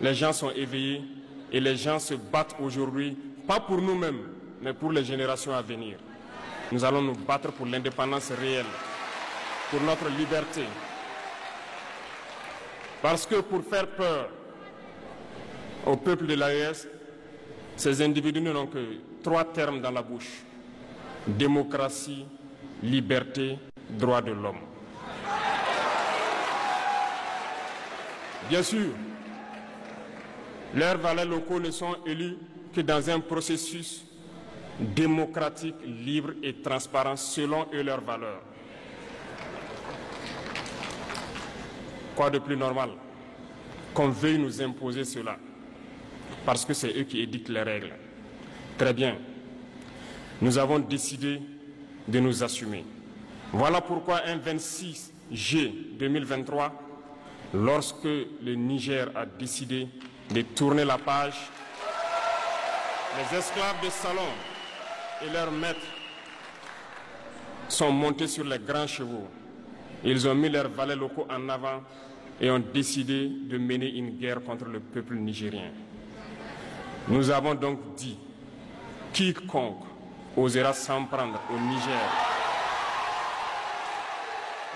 les gens sont éveillés et les gens se battent aujourd'hui, pas pour nous-mêmes, mais pour les générations à venir. Nous allons nous battre pour l'indépendance réelle, pour notre liberté. Parce que pour faire peur au peuple de l'AES, ces individus n'ont que 3 termes dans la bouche: démocratie, liberté, droits de l'homme. Bien sûr, leurs valets locaux ne sont élus que dans un processus démocratique, libre et transparent selon eux leurs valeurs. Quoi de plus normal qu'on veuille nous imposer cela, parce que c'est eux qui édictent les règles. Très bien. Nous avons décidé de nous assumer. Voilà pourquoi un 26 juillet 2023, lorsque le Niger a décidé de tourner la page, les esclaves de salon et leurs maîtres sont montés sur les grands chevaux. Ils ont mis leurs valets locaux en avant et ont décidé de mener une guerre contre le peuple nigérien. Nous avons donc dit, quiconque osera s'en prendre au Niger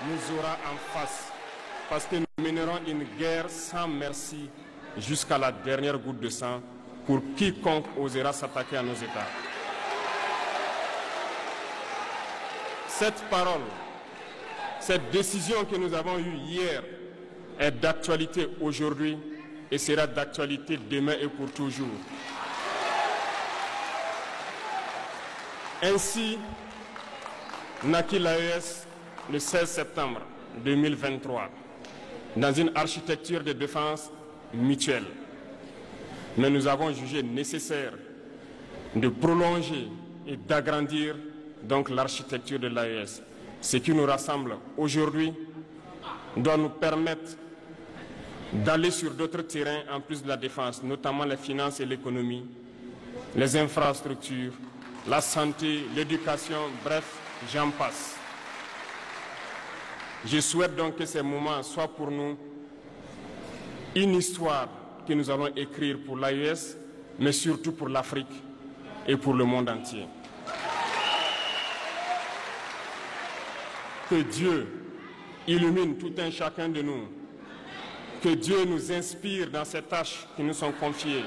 nous aura en face, parce que nous mènerons une guerre sans merci jusqu'à la dernière goutte de sang pour quiconque osera s'attaquer à nos États. Cette parole, cette décision que nous avons eue hier est d'actualité aujourd'hui et sera d'actualité demain et pour toujours. Ainsi naquit l'AES le 16 septembre 2023 dans une architecture de défense mutuelle. Mais nous avons jugé nécessaire de prolonger et d'agrandir donc l'architecture de l'AES. Ce qui nous rassemble aujourd'hui doit nous permettre d'aller sur d'autres terrains en plus de la défense, notamment les finances et l'économie, les infrastructures, la santé, l'éducation, bref, j'en passe. Je souhaite donc que ces moments soient pour nous une histoire que nous allons écrire pour l'AES, mais surtout pour l'Afrique et pour le monde entier. Que Dieu illumine tout un chacun de nous. Que Dieu nous inspire dans ces tâches qui nous sont confiées.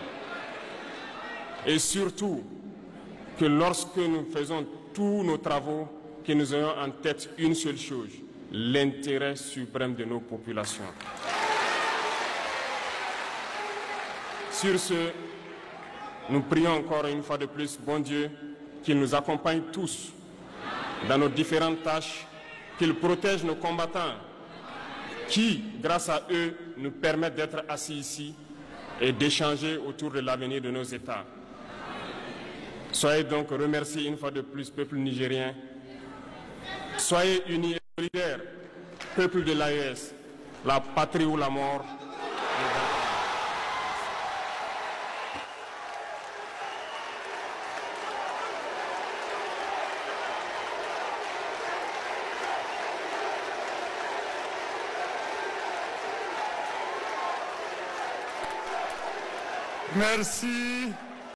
Et surtout, que lorsque nous faisons tous nos travaux, que nous ayons en tête une seule chose, l'intérêt suprême de nos populations. Sur ce, nous prions encore une fois de plus, bon Dieu, qu'il nous accompagne tous dans nos différentes tâches, qu'il protège nos combattants, qui, grâce à eux, nous permettent d'être assis ici et d'échanger autour de l'avenir de nos États. Soyez donc remerciés une fois de plus, peuple nigérien. Soyez unis et solidaires, peuple de l'AES, la patrie ou la mort. Merci.